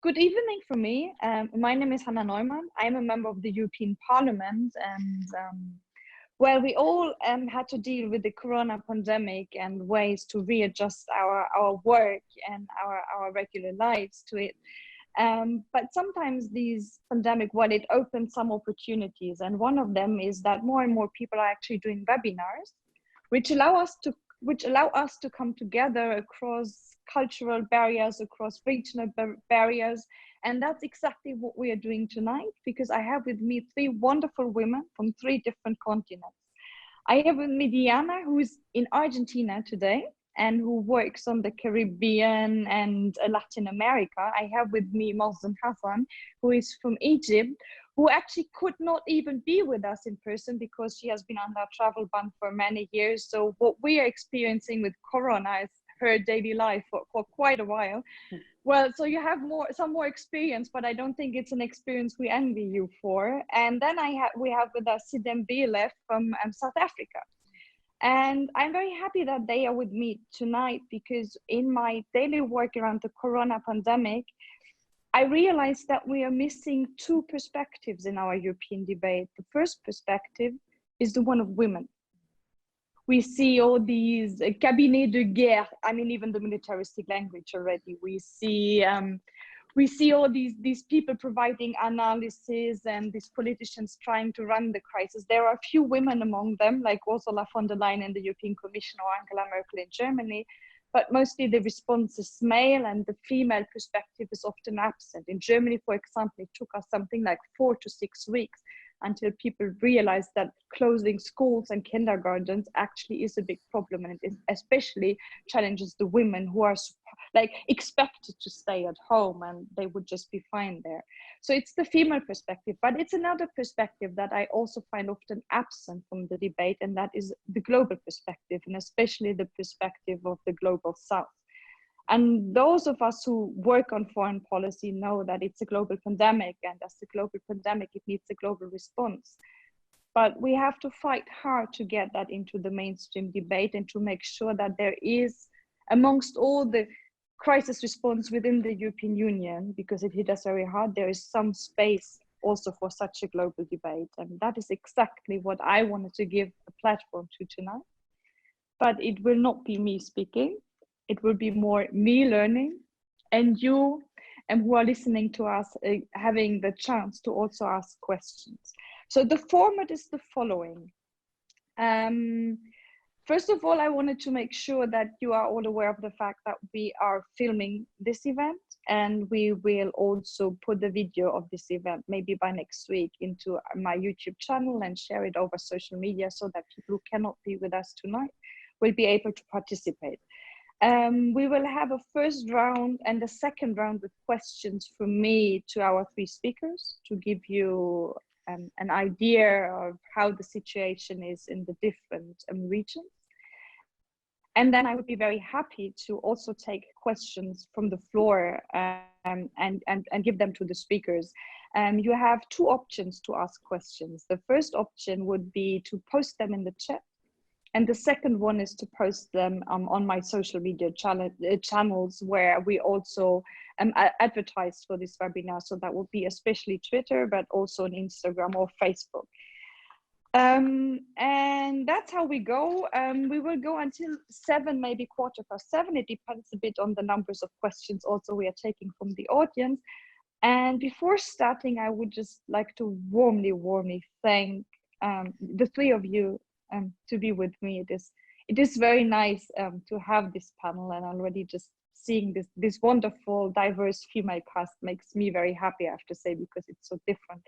Good evening from me. My name is Neumann. I'm a member of the European Parliament, and well, we all had to deal with the corona pandemic and ways to readjust our work and our regular lives to it. But sometimes these pandemic, well, it opens some opportunities, and one of them is that more and more people are actually doing webinars, which allow us to come together across cultural barriers, across regional barriers. And that's exactly what we are doing tonight, because I have with me three wonderful women from three different continents. I have with me Diana, who is in Argentina today and who works on the Caribbean and Latin America. I have with me Mozn Hassan, who is from Egypt, who actually could not even be with us in person because she has been under a travel ban for many years. So what we are experiencing with Corona is her daily life for quite a while. Well, so you have some more experience, but I don't think it's an experience we envy you for. And then we have with us Sithembile from South Africa. And I'm very happy that they are with me tonight, because in my daily work around the corona pandemic, I realized that we are missing two perspectives in our European debate. The first perspective is the one of women. We see all these cabinets de guerre, I mean, even the militaristic language already. We see all these people providing analysis and these politicians trying to run the crisis. There are a few women among them, like Ursula von der Leyen in the European Commission or Angela Merkel in Germany, but mostly the response is male and the female perspective is often absent. In Germany, for example, it took us something like 4 to 6 weeks until people realized that closing schools and kindergartens actually is a big problem, and it especially challenges the women who are like expected to stay at home and they would just be fine there. So it's the female perspective, but it's another perspective that I also find often absent from the debate, and that is the global perspective, and especially the perspective of the global south. And those of us who work on foreign policy know that it's a global pandemic, and as a global pandemic, it needs a global response. But we have to fight hard to get that into the mainstream debate and to make sure that there is, amongst all the crisis response within the European Union, because it hit us very hard, there is some space also for such a global debate. And that is exactly what I wanted to give a platform to tonight. But it will not be me speaking. It will be more me learning, and you and who are listening to us having the chance to also ask questions. So the format is the following. First of all, I wanted to make sure that you are all aware of the fact that we are filming this event, and we will also put the video of this event maybe by next week into my YouTube channel and share it over social media, so that people who cannot be with us tonight will be able to participate. We will have a first round and a second round with questions from me to our three speakers to give you an idea of how the situation is in the different regions. And then I would be very happy to also take questions from the floor and give them to the speakers. You have two options to ask questions. The first option would be to post them in the chat. And the second one is to post them on my social media channels, where we also advertise for this webinar. So that will be especially Twitter, but also on Instagram or Facebook. And that's how we go. We will go until 7, maybe 7:15. It depends a bit on the numbers of questions also we are taking from the audience. And before starting, I would just like to warmly thank the three of you to be with me. It is very nice to have this panel, and already just seeing this wonderful, diverse female cast makes me very happy, I have to say, because it's so different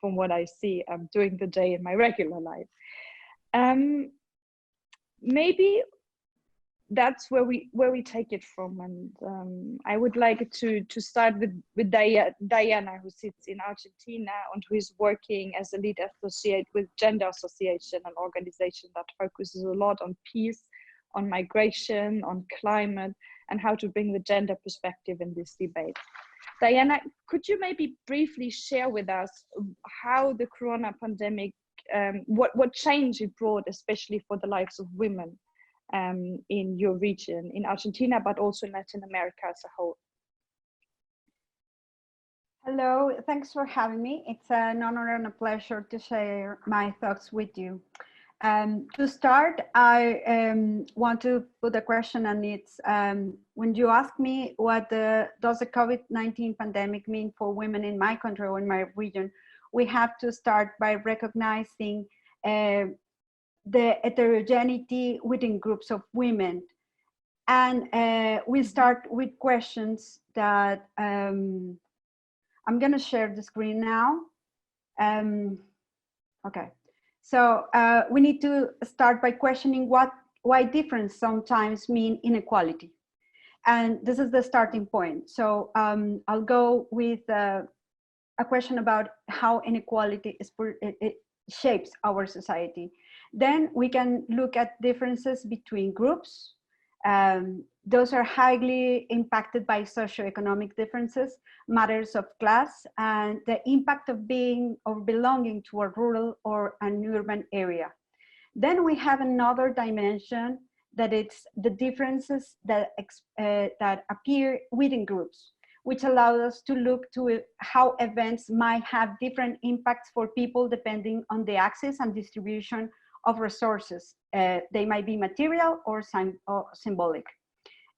from what I see during the day in my regular life. Maybe that's where we take it from, and I would like to start with Diana, who sits in Argentina and who is working as a lead associate with Gender Association, an organization that focuses a lot on peace, on migration, on climate, and how to bring the gender perspective in this debate. Diana, could you maybe briefly share with us how the corona pandemic, what change it brought, especially for the lives of women in your region, in Argentina, but also in Latin America as a whole? Hello, thanks for having me. It's an honor and a pleasure to share my thoughts with you. To start, I want to put a question, and it's when you ask me what does the COVID-19 pandemic mean for women in my country or in my region, we have to start by recognizing the heterogeneity within groups of women. And we start with questions that I'm going to share the screen now. Okay, so we need to start by questioning why difference sometimes mean inequality. And this is the starting point. So I'll go with a question about how inequality it shapes our society. Then we can look at differences between groups. Those are highly impacted by socioeconomic differences, matters of class, and the impact of being or belonging to a rural or an urban area. Then we have another dimension that it's the differences that appear within groups, which allows us to look to how events might have different impacts for people depending on the access and distribution of resources. They might be material or symbolic,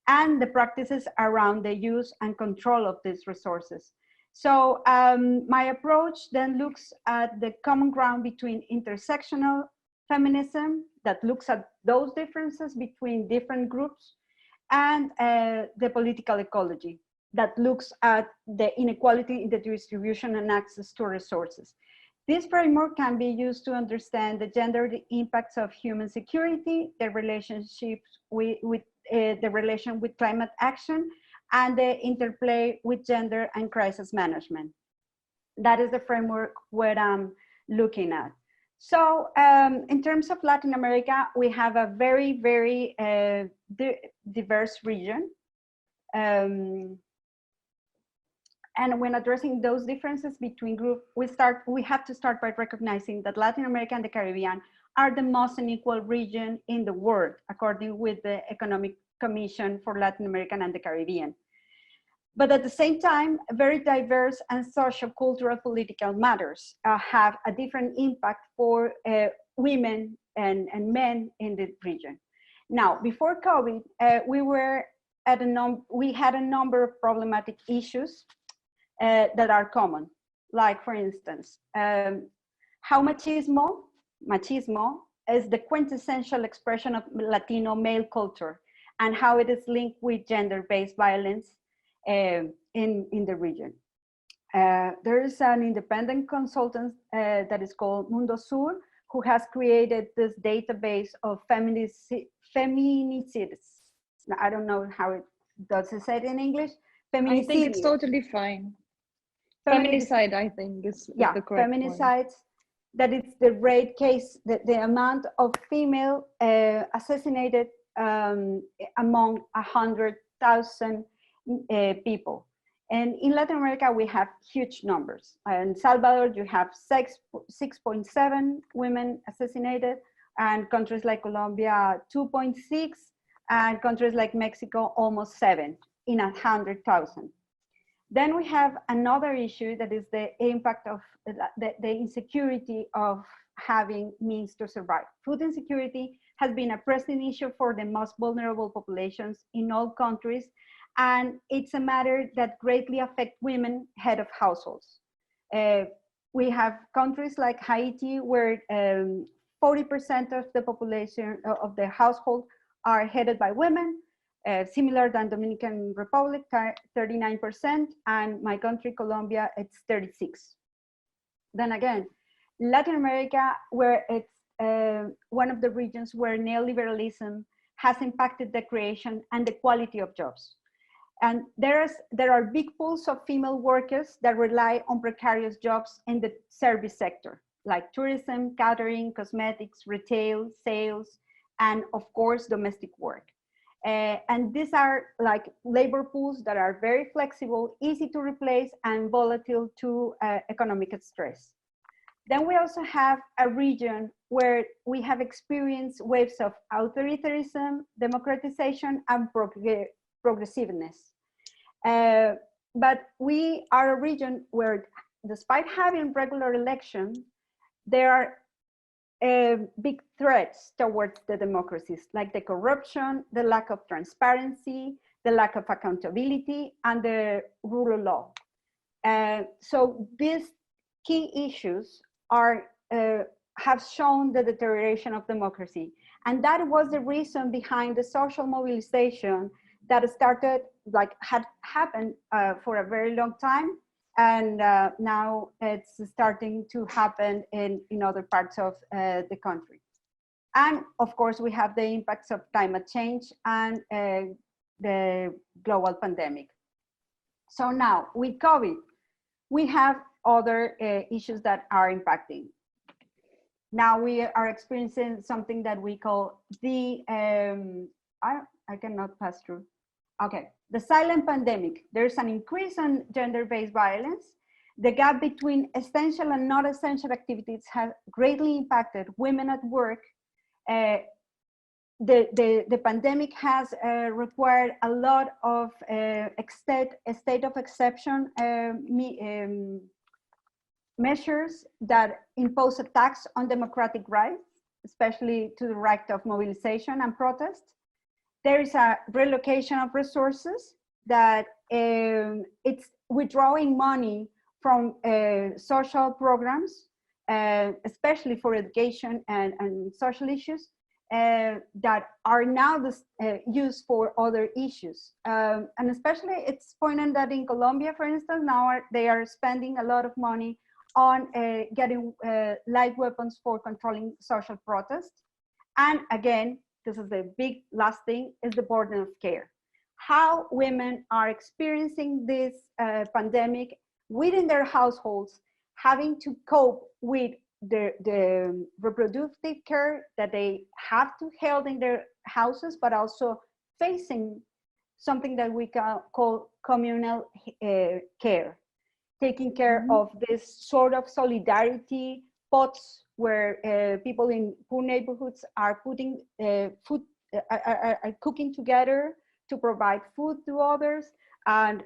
and the practices around the use and control of these resources. So my approach then looks at the common ground between intersectional feminism that looks at those differences between different groups, and the political ecology that looks at the inequality in the distribution and access to resources. This framework can be used to understand the gender impacts of human security, the relationships with the relation with climate action, and the interplay with gender and crisis management. That is the framework what I'm looking at. So in terms of Latin America, we have a very, very diverse region. And when addressing those differences between groups, we have to start by recognizing that Latin America and the Caribbean are the most unequal region in the world, according with the Economic Commission for Latin America and the Caribbean. But at the same time, very diverse and social, cultural, political matters have a different impact for women and men in the region. Now, before COVID, we had a number of problematic issues that are common, like for instance, how machismo is the quintessential expression of Latino male culture and how it is linked with gender-based violence in the region. There is an independent consultant that is called Mundo Sur, who has created this database of feminicides. I don't know how it does it say it in English. I think it's totally fine. Feminicide, I think, is the correct feminicides. That it's the rate case, the amount of female assassinated among 100,000 people. And in Latin America, we have huge numbers. In Salvador, you have 6.7 women assassinated, and countries like Colombia, 2.6, and countries like Mexico, almost 7 in 100,000. Then we have another issue that is the impact of the insecurity of having means to survive. Food insecurity has been a pressing issue for the most vulnerable populations in all countries, and it's a matter that greatly affects women head of households. We have countries like Haiti where 40% of the population of the household are headed by women, similar than Dominican Republic, 39%, and my country, Colombia, it's 36. Then again, Latin America, where it's one of the regions where neoliberalism has impacted the creation and the quality of jobs. And there are big pools of female workers that rely on precarious jobs in the service sector, like tourism, catering, cosmetics, retail, sales, and of course, domestic work. And these are like labor pools that are very flexible, easy to replace, and volatile to economic stress. Then we also have a region where we have experienced waves of authoritarianism, democratization, and progressiveness. but we are a region where, despite having regular elections, there are big threats towards the democracies, like the corruption, the lack of transparency, the lack of accountability, and the rule of law. So these key issues have shown the deterioration of democracy. And that was the reason behind the social mobilization that started, had happened for a very long time. And now it's starting to happen in other parts of the country. And of course, we have the impacts of climate change and the global pandemic. So now with COVID, we have other issues that are impacting. Now we are experiencing something that we call the, I cannot pass through. Okay, the silent pandemic. There's an increase in gender-based violence. The gap between essential and not essential activities has greatly impacted women at work. The pandemic has required a lot of state of exception measures that impose attacks on democratic rights, especially to the right of mobilization and protest. There is a relocation of resources that it's withdrawing money from social programs, especially for education and social issues, that are now used for other issues. And especially it's pointed that in Colombia, for instance, now they are spending a lot of money on getting light weapons for controlling social protests. And again, this is the big last thing, is the burden of care. How women are experiencing this pandemic within their households, having to cope with the reproductive care that they have to hold in their houses, but also facing something that we call communal care, taking care of this sort of solidarity pots where people in poor neighborhoods are putting food, are cooking together to provide food to others. And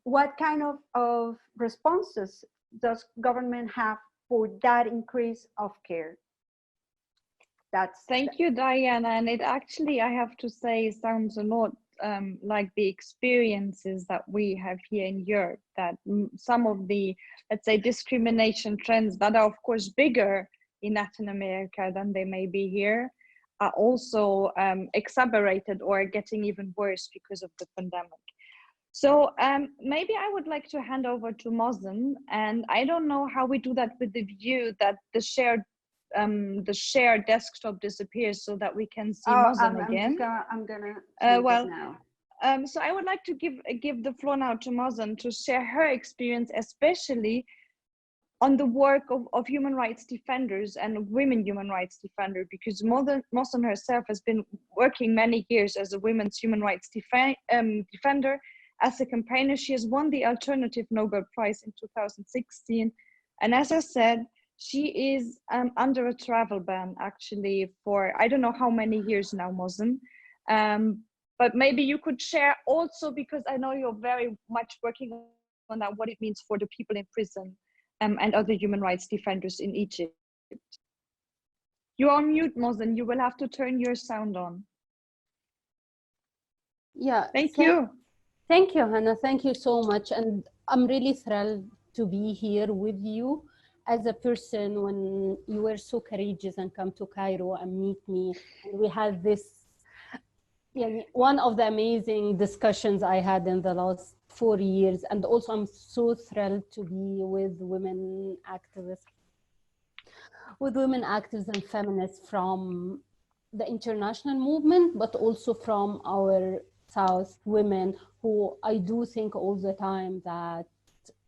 what kind of responses does government have for that increase of care? Thank you, Diana. And it actually, I have to say, sounds a lot like the experiences that we have here in Europe, that some of the, let's say, discrimination trends that are of course bigger in Latin America than they may be here are also exacerbated or getting even worse because of the pandemic. So maybe I would like to hand over to Mozn, and I don't know how we do that with the view that the shared desktop disappears so that we can see Mozn again. I'm gonna well now. So I would like to give the floor now to Mozn to share her experience, especially on the work of human rights defenders and women human rights defender, because Mozn herself has been working many years as a women's human rights defender. As a campaigner, she has won the Alternative Nobel Prize in 2016. And as I said, she is under a travel ban actually for, I don't know how many years now, Mozn. But maybe you could share also, because I know you're very much working on that, what it means for the people in prison and other human rights defenders in Egypt. You're on mute, Mozn. You will have to turn your sound on. Yeah. Thank you. Thank you, Hannah. Thank you so much. And I'm really thrilled to be here with you as a person when you were so courageous and come to Cairo and meet me. And we had this, one of the amazing discussions I had in the last 4 years. And also I'm so thrilled to be with women activists and feminists from the international movement, but also from our South women, who I do think all the time that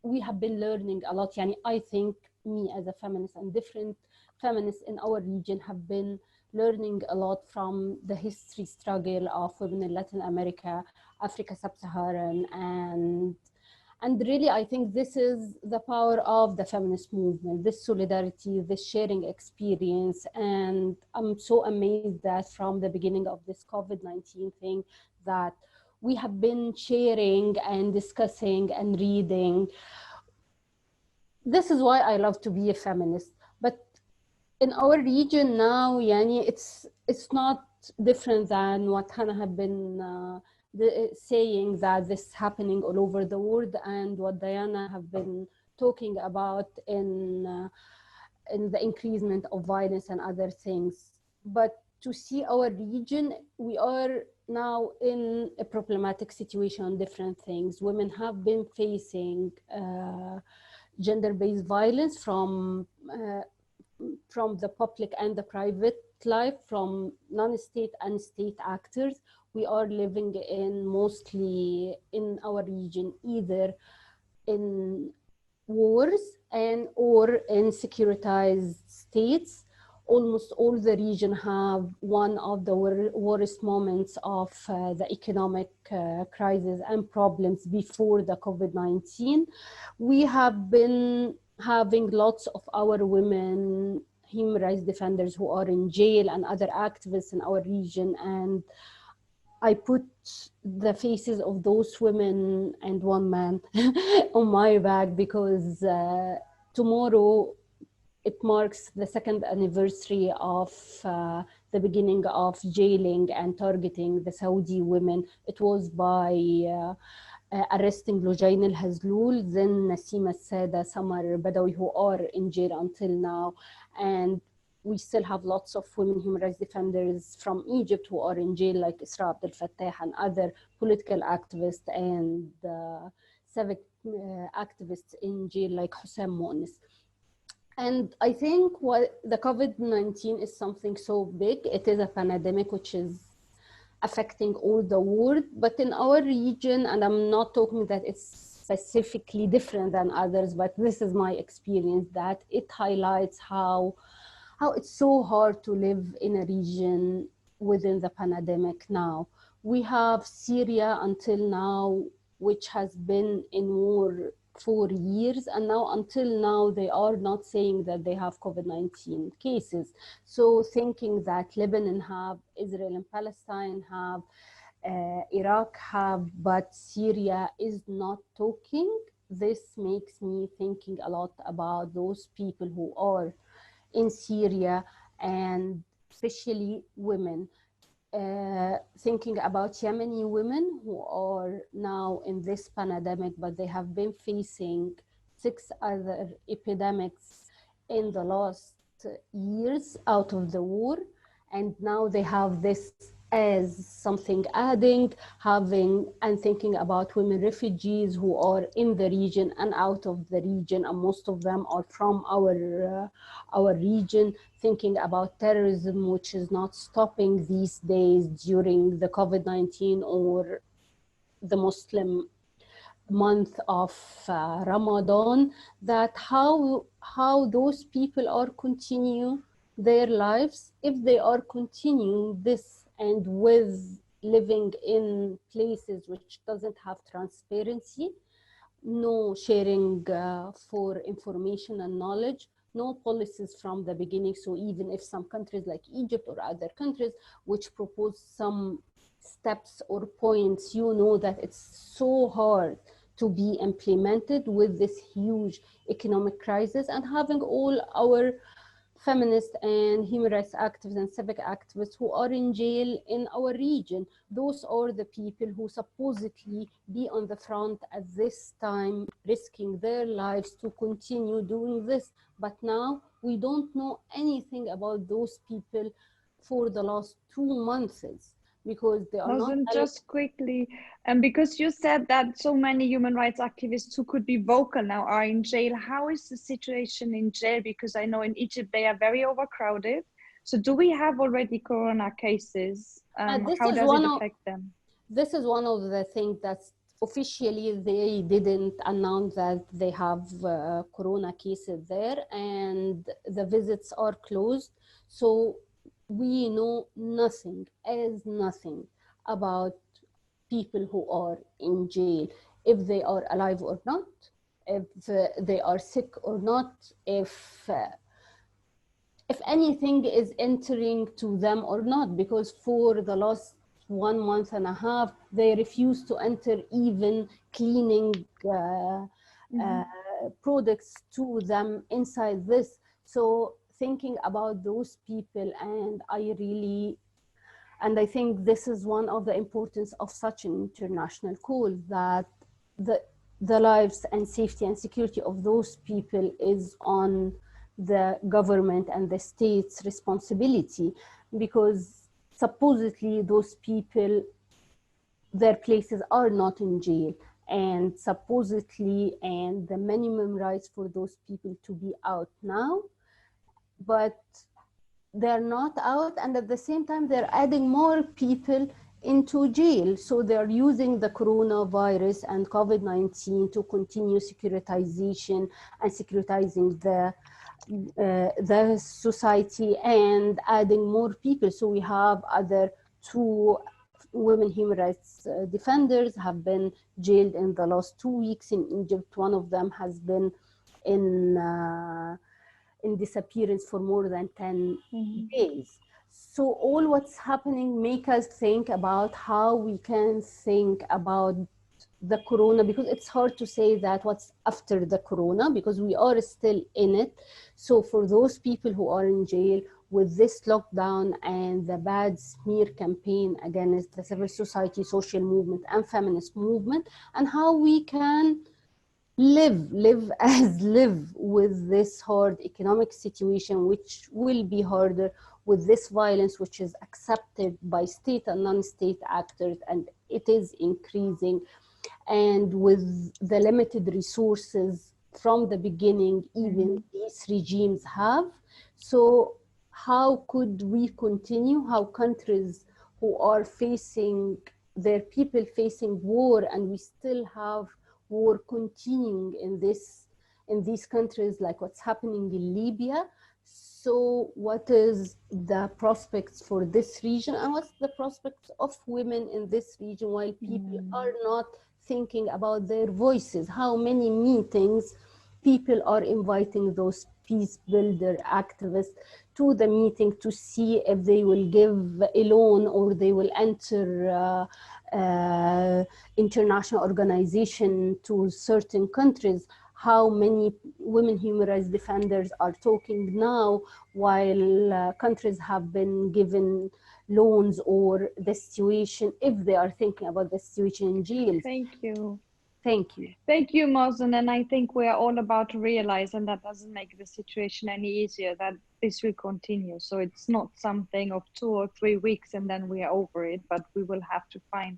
we have been learning a lot. I think me as a feminist and different feminists in our region have been learning a lot from the history struggle of women in Latin America, Africa, Sub-Saharan, and really I think this is the power of the feminist movement, this solidarity, this sharing experience. And I'm so amazed that from the beginning of this COVID-19 thing, that we have been sharing and discussing and reading. This is why I love to be a feminist. But in our region now, Yani, it's not different than what Hannah have been saying, that this is happening all over the world, and what Diana have been talking about in the increasement of violence and other things. But to see our region, we are now in a problematic situation on different things. Women have been facing gender-based violence from the public and the private life, from non-state and state actors. We are living in, mostly in our region, either in wars and or in securitized states. Almost all the region have one of the worst moments of the economic crisis and problems before the COVID-19. We have been having lots of our women human rights defenders who are in jail and other activists in our region, and I put the faces of those women and one man on my back, because tomorrow it marks the 2nd anniversary of the beginning of jailing and targeting the Saudi women. It was by arresting Lujain al-Hazloul, then Nasima Sada, Samar Badawi, who are in jail until now. And we still have lots of women human rights defenders from Egypt who are in jail, like Isra Abdel Fattah and other political activists and civic activists in jail, like Hassan Mozn. And I think what the COVID-19 is something so big. It is a pandemic which is affecting all the world, but in our region, and I'm not talking that it's specifically different than others, but this is my experience, that it highlights how it's so hard to live in a region within the pandemic now. We have Syria until now, which has been in war 4 years, and now until now they are not saying that they have COVID-19 cases. So thinking that Lebanon have, Israel and Palestine have, Iraq have, but Syria is not talking, this makes me thinking a lot about those people who are in Syria, and especially women. Thinking about Yemeni women who are now in this pandemic, but they have been facing 6 other epidemics in the last years out of the war, and now they have this as something adding, and thinking about women refugees who are in the region and out of the region, and most of them are from our region, thinking about terrorism, which is not stopping these days during the COVID-19 or the Muslim month of Ramadan, that how those people are continue their lives, if they are continuing this and with living in places which doesn't have transparency, no sharing for information and knowledge, no policies from the beginning. So even if some countries like Egypt or other countries which propose some steps or points, you know that it's so hard to be implemented with this huge economic crisis, and having all our feminist and human rights activists and civic activists who are in jail in our region. Those are the people who supposedly be on the front at this time, risking their lives to continue doing this. But now we don't know anything about those people for the last 2 months, because they are Mozn, not. just quickly, because you said that so many human rights activists who could be vocal now are in jail. How is the situation in jail? Because I know in Egypt they are very overcrowded. So do we have already corona cases? How does it affect them? This is one of the things that officially they didn't announce that they have corona cases there, and the visits are closed. So we know nothing about people who are in jail, if they are alive or not, if they are sick or not, if anything is entering to them or not, because for the last 1.5 months, they refuse to enter even cleaning products to them inside this. So thinking about those people, and I think this is one of the importance of such an international call, that the lives and safety and security of those people is on the government and the state's responsibility, because supposedly those people, their places are not in jail, and supposedly, and the minimum rights for those people to be out now, but they're not out, and at the same time they're adding more people into jail. So they're using the coronavirus and COVID-19 to continue securitization and securitizing the society and adding more people. So we have other 2 women human rights defenders have been jailed in the last 2 weeks in Egypt. One of them has been in disappearance for more than 10 days. So all what's happening make us think about how we can think about the corona, because it's hard to say that what's after the corona, because we are still in it. So for those people who are in jail with this lockdown and the bad smear campaign against the civil society, social movement and feminist movement, and how we can live with this hard economic situation, which will be harder, with this violence which is accepted by state and non-state actors, and it is increasing, and with the limited resources from the beginning even these regimes have. So how could we continue, how countries who are facing their people facing war, and we still have war continuing in these countries, like what's happening in Libya. So what is the prospects for this region, and what's the prospects of women in this region while people are not thinking about their voices? How many meetings people are inviting those peace builder activists to the meeting to see if they will give a loan or they will enter international organization to certain countries? How many women human rights defenders are talking now while countries have been given loans, or the situation, if they are thinking about the situation in jails? Thank you. Thank you. Thank you, Mozn. And I think we are all about to realize, and that doesn't make the situation any easier, that this will continue. So it's not something of 2 or 3 weeks and then we are over it, but we will have to find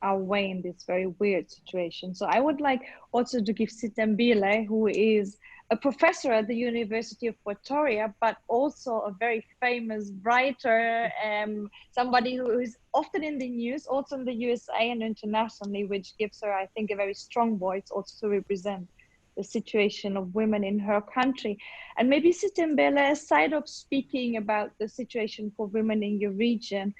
our way in this very weird situation. So I would like also to give Sithembile, who is a professor at the University of Pretoria, but also a very famous writer, somebody who is often in the news, also in the USA and internationally, which gives her, I think, a very strong voice also to represent the situation of women in her country. And maybe Sithembile, aside of speaking about the situation for women in your region,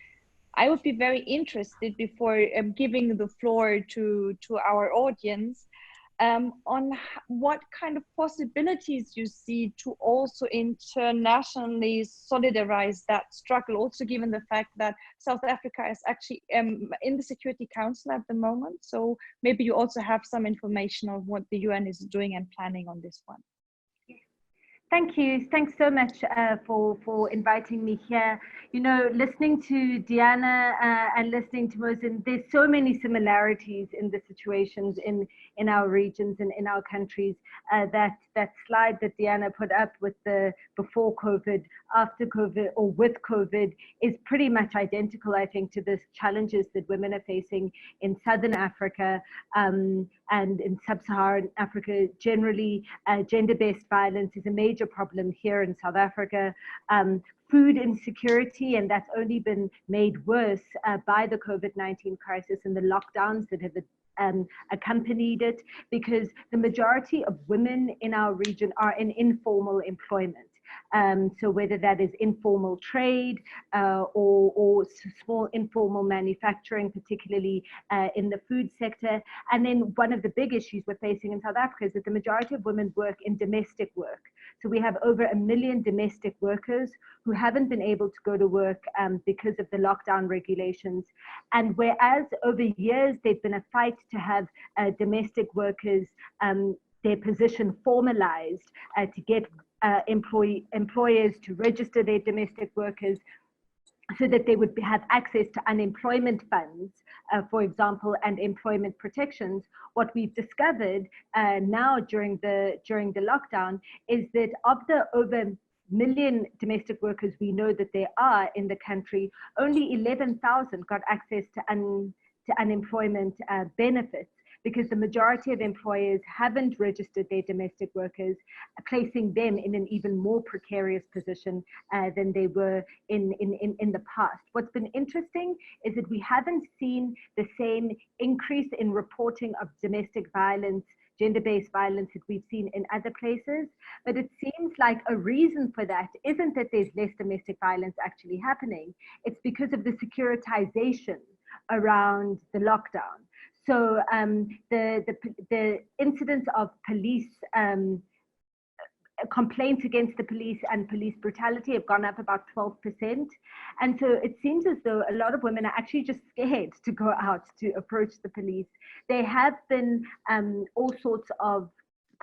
I would be very interested, before giving the floor to our audience, on what kind of possibilities you see to also internationally solidarize that struggle, also given the fact that South Africa is actually in the Security Council at the moment. So maybe you also have some information on what the UN is doing and planning on this one. Thank you. Thanks so much for inviting me here. You know, listening to Diana and listening to Mozn, there's so many similarities in the situations in our regions and in our countries. That slide that Diana put up with the before COVID, after COVID, or with COVID is pretty much identical, I think, to the challenges that women are facing in Southern Africa and in Sub-Saharan Africa. Generally, gender-based violence is a major problem here in South Africa. Food insecurity, and that's only been made worse by the COVID-19 crisis and the lockdowns that have accompanied it, because the majority of women in our region are in informal employment. So whether that is informal trade or small informal manufacturing, particularly in the food sector. And then one of the big issues we're facing in South Africa is that the majority of women work in domestic work. So we have over 1 million domestic workers who haven't been able to go to work because of the lockdown regulations. And whereas over years there's been a fight to have domestic workers, their position formalized to get employers to register their domestic workers so that they would have access to unemployment funds, for example, and employment protections. What we've discovered now during the lockdown is that of the over 1 million domestic workers we know that there are in the country, only 11,000 got access to unemployment benefits, because the majority of employers haven't registered their domestic workers, placing them in an even more precarious position than they were in the past. What's been interesting is that we haven't seen the same increase in reporting of domestic violence, gender-based violence that we've seen in other places. But it seems like a reason for that isn't that there's less domestic violence actually happening. It's because of the securitization around the lockdown. So the incidence of police complaints against the police and police brutality have gone up about 12%. And so it seems as though a lot of women are actually just scared to go out to approach the police. There have been all sorts of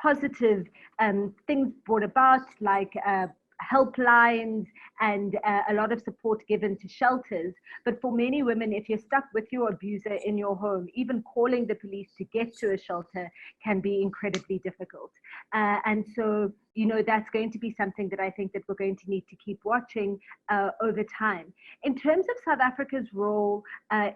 positive things brought about, like helplines and a lot of support given to shelters. But for many women, if you're stuck with your abuser in your home, even calling the police to get to a shelter can be incredibly difficult. And so, you know, that's going to be something that I think that we're going to need to keep watching over time. In terms of South Africa's role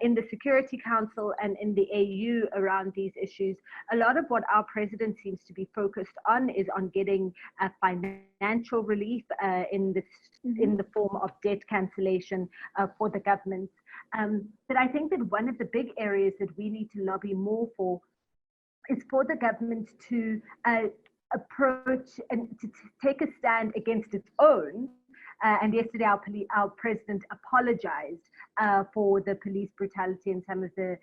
in the Security Council and in the AU around these issues, a lot of what our president seems to be focused on is on getting financial relief in the form of debt cancellation for the government. But I think that one of the big areas that we need to lobby more for is for the government to approach and to take a stand against its own. And yesterday our president apologized for the police brutality and some of the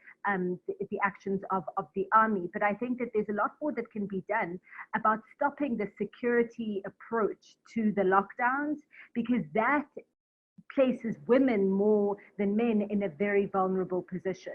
actions of the army. But I think that there's a lot more that can be done about stopping the security approach to the lockdowns, because that places women more than men in a very vulnerable position.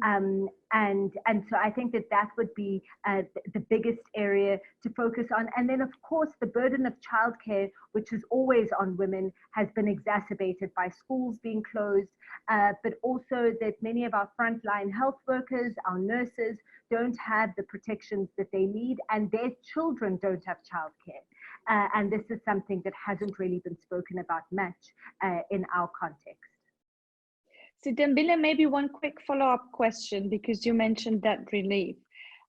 And so I think that would be the biggest area to focus on. And then, of course, the burden of childcare, which is always on women, has been exacerbated by schools being closed, but also that many of our frontline health workers, our nurses, don't have the protections that they need, and their children don't have childcare. And this is something that hasn't really been spoken about much in our context. Sithembile, maybe one quick follow-up question, because you mentioned debt relief.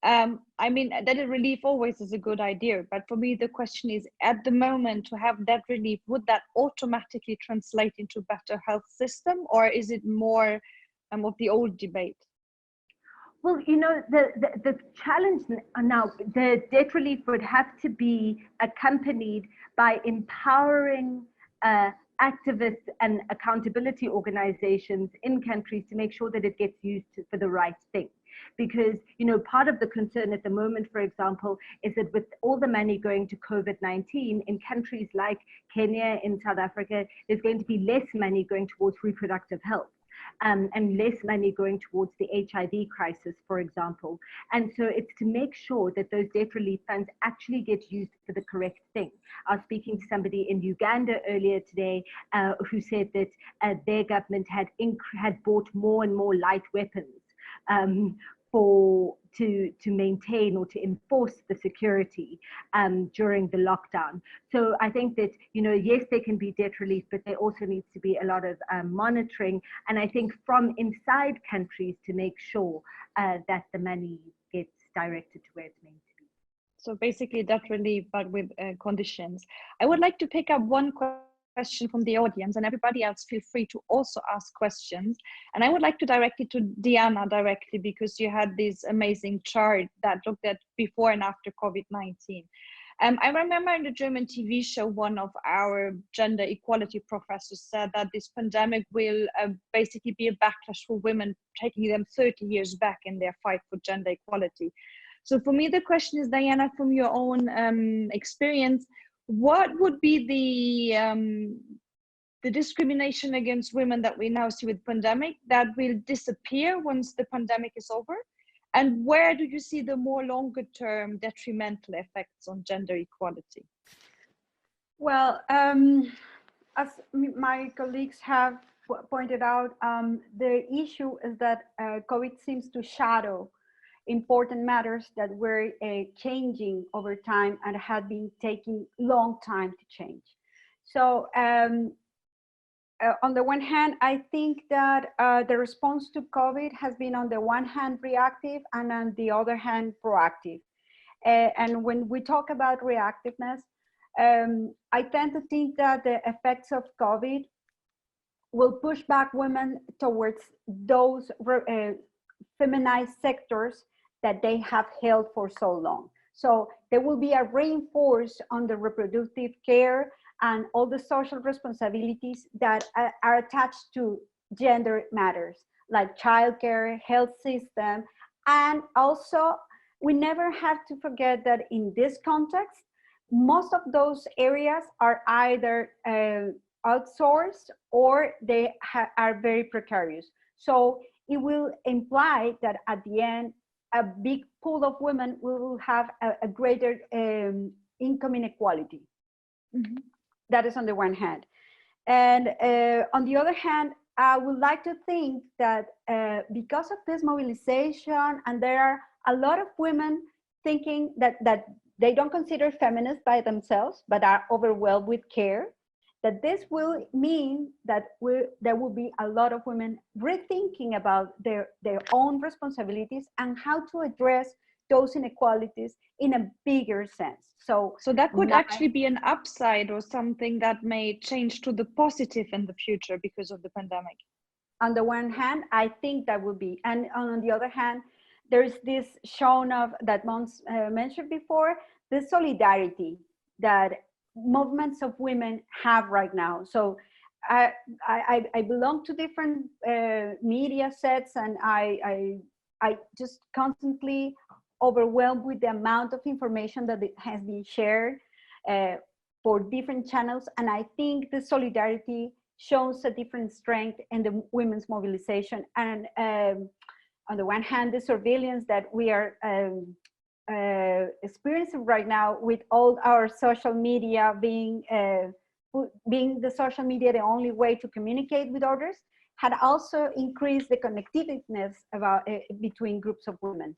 I mean, debt relief always is a good idea, but for me, the question is, at the moment, to have debt relief, would that automatically translate into better health system, or is it more of the old debate? Well, you know, the challenge now, the debt relief would have to be accompanied by empowering activists and accountability organizations in countries to make sure that it gets used for the right thing. Because, you know, part of the concern at the moment, for example, is that with all the money going to COVID-19 in countries like Kenya, in South Africa, there's going to be less money going towards reproductive health. And less money going towards the HIV crisis, for example. And so it's to make sure that those debt relief funds actually get used for the correct thing. I was speaking to somebody in Uganda earlier today who said that their government had bought more and more light weapons to maintain or to enforce the security during the lockdown. So I think that, you know, yes, there can be debt relief, but there also needs to be a lot of monitoring. And I think from inside countries to make sure that the money gets directed to where it's meant to be. So basically debt relief, but with conditions. I would like to pick up one question from the audience, and everybody else feel free to also ask questions. And I would like to direct it to Diana directly, because you had this amazing chart that looked at before and after COVID-19. I remember in the German TV show, one of our gender equality professors said that this pandemic will basically be a backlash for women, taking them 30 years back in their fight for gender equality. So for me, the question is, Diana, from your own experience, what would be the discrimination against women that we now see with pandemic that will disappear once the pandemic is over? And where do you see the more longer term detrimental effects on gender equality? Well, as my colleagues have pointed out, the issue is that COVID seems to shadow important matters that were changing over time and had been taking long time to change. So on the one hand, I think that the response to COVID has been on the one hand reactive and on the other hand proactive. And when we talk about reactiveness, I tend to think that the effects of COVID will push back women towards those feminized sectors that they have held for so long. So there will be a reinforce on the reproductive care and all the social responsibilities that are attached to gender matters, like childcare, health system. And also, we never have to forget that in this context, most of those areas are either outsourced or they are very precarious. So it will imply that at the end, a big pool of women will have a greater income inequality. Mm-hmm. That is on the one hand. And on the other hand, I would like to think that because of this mobilization, and there are a lot of women thinking that they don't consider feminists by themselves, but are overwhelmed with care, that this will mean that there will be a lot of women rethinking about their own responsibilities and how to address those inequalities in a bigger sense. So that could actually be an upside or something that may change to the positive in the future because of the pandemic. On the one hand, I think that would be, and on the other hand, there's this shown of that Mons mentioned before, the solidarity that movements of women have right now. So I belong to different media sets, and I just constantly overwhelmed with the amount of information that has been shared for different channels. And I think the solidarity shows a different strength in the women's mobilization. And on the one hand, the surveillance that we are experiencing right now, with all our social media being the social media the only way to communicate with others, had also increased the connectiveness between groups of women.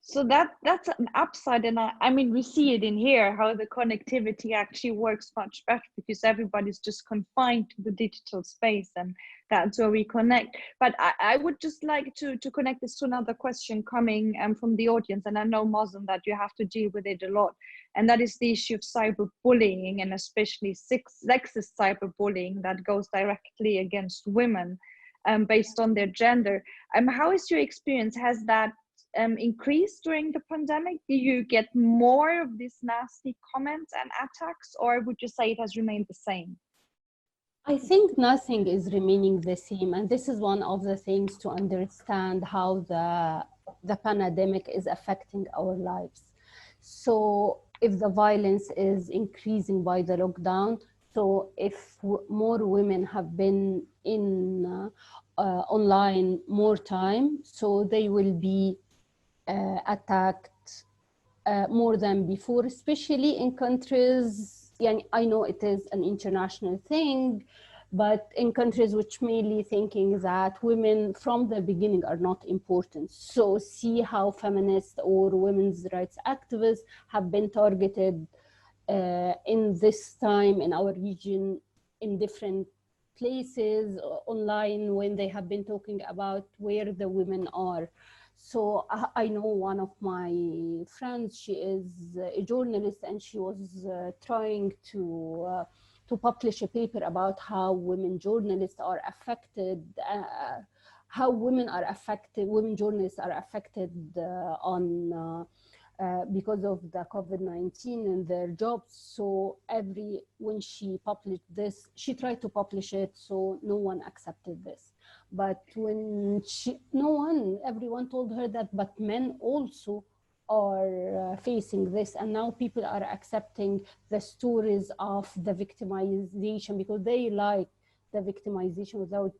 So that's an upside, and I mean, we see it in here, how the connectivity actually works much better because everybody's just confined to the digital space, and that's where we connect. But I would just like to connect this to another question coming from the audience, and I know, Mozn, that you have to deal with it a lot, and that is the issue of cyberbullying, and especially sexist cyberbullying that goes directly against women based on their gender. How is your experience? Has that increased during the pandemic? Do you get more of these nasty comments and attacks, or would you say it has remained the same? I think nothing is remaining the same, and this is one of the things to understand how the pandemic is affecting our lives. So if the violence is increasing by the lockdown, so if more women have been in online more time, so they will be attacked more than before, especially in countries, I know it is an international thing, but in countries which mainly thinking that women from the beginning are not important. So see how feminists or women's rights activists have been targeted in this time in our region in different places online when they have been talking about where the women are. So I know one of my friends, she is a journalist, and she was trying to publish a paper about how women journalists are affected, how women journalists are affected on because of the COVID-19 in their jobs. So when she published this, she tried to publish it, so no one accepted this. But when everyone told her that, but men also are facing this, and now people are accepting the stories of the victimization because they like the victimization without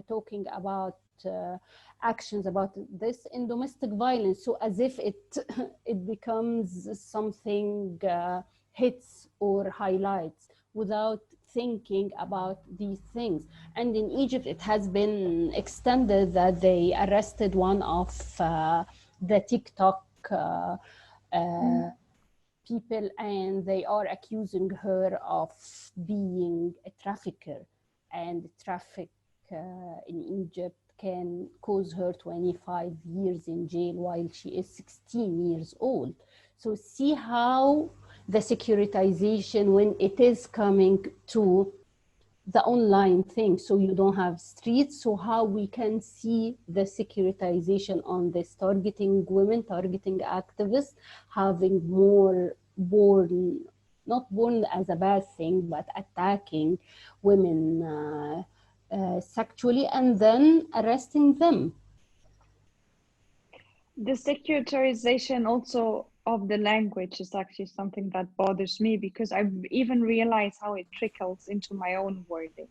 talking about actions about this in domestic violence. So as if it becomes something hits or highlights without thinking about these things. And in Egypt, it has been extended that they arrested one of the TikTok people, and they are accusing her of being a trafficker, and traffic in Egypt can cause her 25 years in jail while she is 16 years old. So see how the securitization, when it is coming to the online thing, so you don't have streets, so how we can see the securitization on this, targeting women, targeting activists, having more not born as a bad thing, but attacking women sexually and then arresting them. The secularization also of the language is actually something that bothers me, because I even realize how it trickles into my own wording.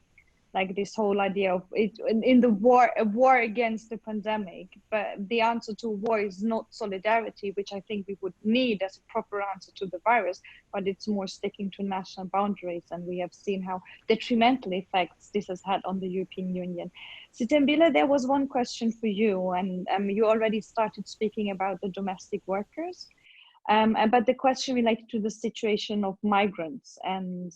Like this whole idea of it in the war against the pandemic, but the answer to war is not solidarity, which I think we would need as a proper answer to the virus, but it's more sticking to national boundaries. And we have seen how detrimental effects this has had on the European Union. Sithembile, there was one question for you, and you already started speaking about the domestic workers. But the question related to the situation of migrants, and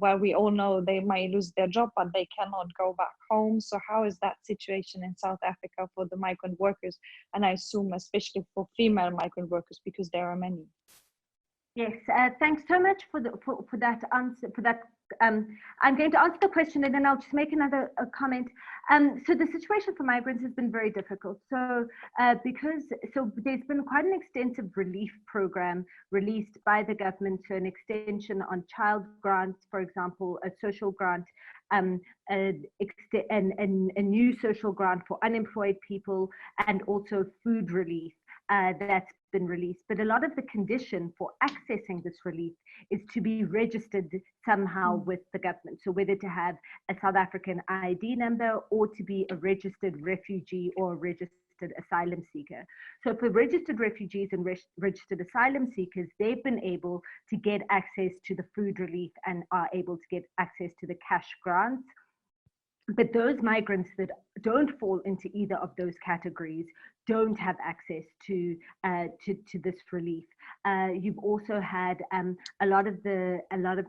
well, we all know they might lose their job, but they cannot go back home. So how is that situation in South Africa for the migrant workers? And I assume especially for female migrant workers, because there are many. Yes, thanks so much for that answer. I'm going to answer the question and then I'll just make another comment. So the situation for migrants has been very difficult. So there's been quite an extensive relief program released by the government, so an extension on child grants, for example, a social grant, a new social grant for unemployed people, and also food relief. That's been released, but a lot of the condition for accessing this relief is to be registered somehow with the government. So whether to have a South African ID number or to be a registered refugee or a registered asylum seeker. So for registered refugees and registered asylum seekers, they've been able to get access to the food relief and are able to get access to the cash grants. But those migrants that don't fall into either of those categories don't have access to this relief. You've also had a lot of the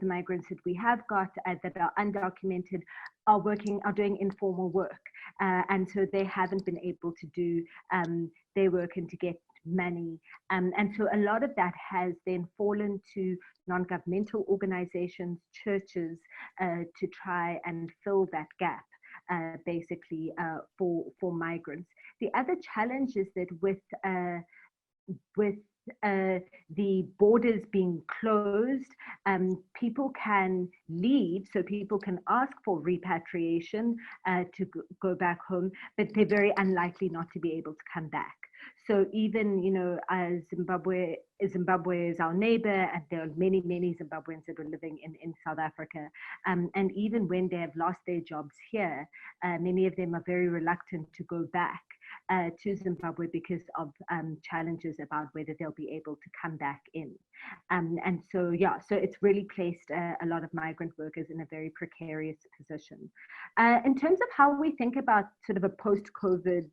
migrants that we have got that are undocumented are doing informal work, and so they haven't been able to do their work and to get money, and so a lot of that has then fallen to non-governmental organizations, churches, to try and fill that gap, basically for migrants. The other challenge is that with the borders being closed, people can leave, so people can ask for repatriation to go back home, but they're very unlikely not to be able to come back. So even, Zimbabwe is our neighbor, and there are many Zimbabweans that are living in South Africa. And even when they have lost their jobs here, many of them are very reluctant to go back to Zimbabwe because of challenges about whether they'll be able to come back in. And so it's really placed a lot of migrant workers in a very precarious position. In terms of how we think about sort of a post-COVID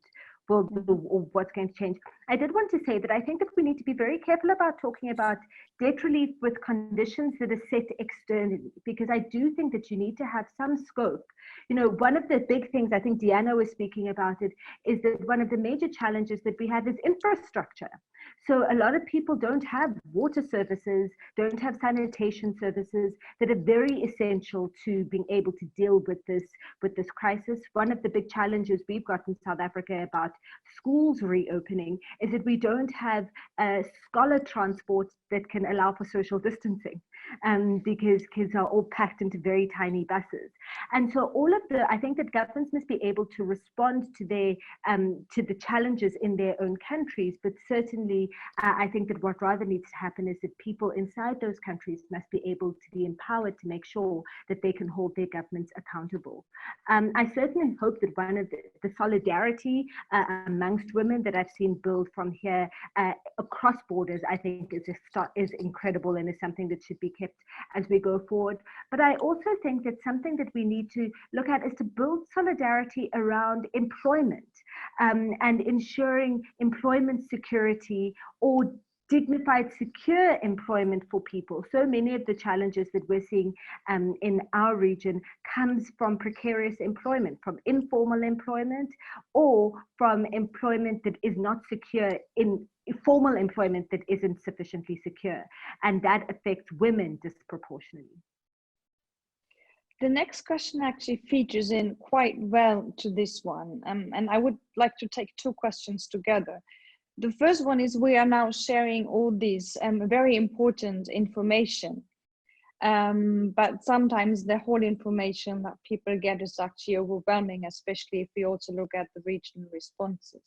world or what's going to change, I did want to say that I think that we need to be very careful about talking about debt relief with conditions that are set externally, because I do think that you need to have some scope. You know, one of the big things, I think Diana was speaking about it, is that one of the major challenges that we have is infrastructure. So a lot of people don't have water services, don't have sanitation services that are very essential to being able to deal with this crisis. One of the big challenges we've got in South Africa about schools reopening is that we don't have scholar transport that can allow for social distancing, because kids are all packed into very tiny buses. And so I think that governments must be able to respond to the challenges in their own countries, but certainly I think that what rather needs to happen is that people inside those countries must be able to be empowered to make sure that they can hold their governments accountable. I certainly hope that one of the solidarity amongst women that I've seen build from here across borders, I think is incredible and is something that should be kept as we go forward. But I also think that something that we need to look at is to build solidarity around employment, and ensuring employment security or dignified, secure employment for people. So many of the challenges that we're seeing in our region comes from precarious employment, from informal employment, or from employment that is not secure, in formal employment that isn't sufficiently secure. And that affects women disproportionately. The next question actually features in quite well to this one. And I would like to take two questions together. The first one is, we are now sharing all this very important information, but sometimes the whole information that people get is actually overwhelming, especially if we also look at the regional responses.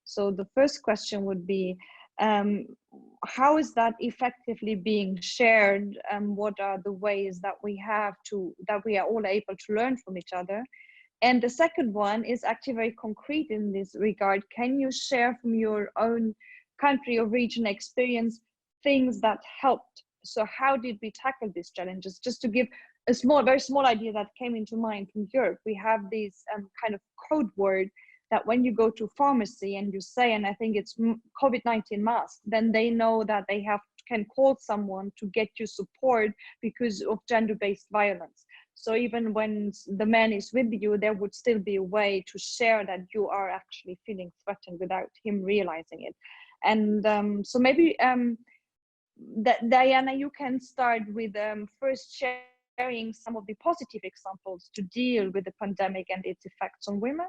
So the first question would be, how is that effectively being shared? What are the ways that we are all able to learn from each other? And the second one is actually very concrete in this regard. Can you share from your own country or region experience things that helped? So how did we tackle these challenges? Just to give a very small idea that came into mind from Europe, we have this kind of code word that when you go to pharmacy and you say, and I think it's COVID-19 mask, then they know that they can call someone to get you support because of gender-based violence. So even when the man is with you, there would still be a way to share that you are actually feeling threatened without him realizing it. And so maybe Diana, you can start with first sharing some of the positive examples to deal with the pandemic and its effects on women.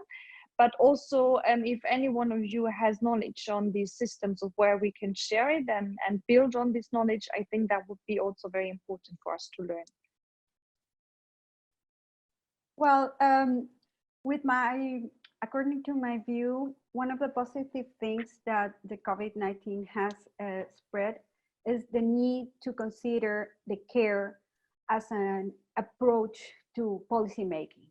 But also, if any one of you has knowledge on these systems of where we can share it and build on this knowledge, I think that would be also very important for us to learn. Well, according to my view, one of the positive things that the COVID-19 has spread is the need to consider the care as an approach to policymaking,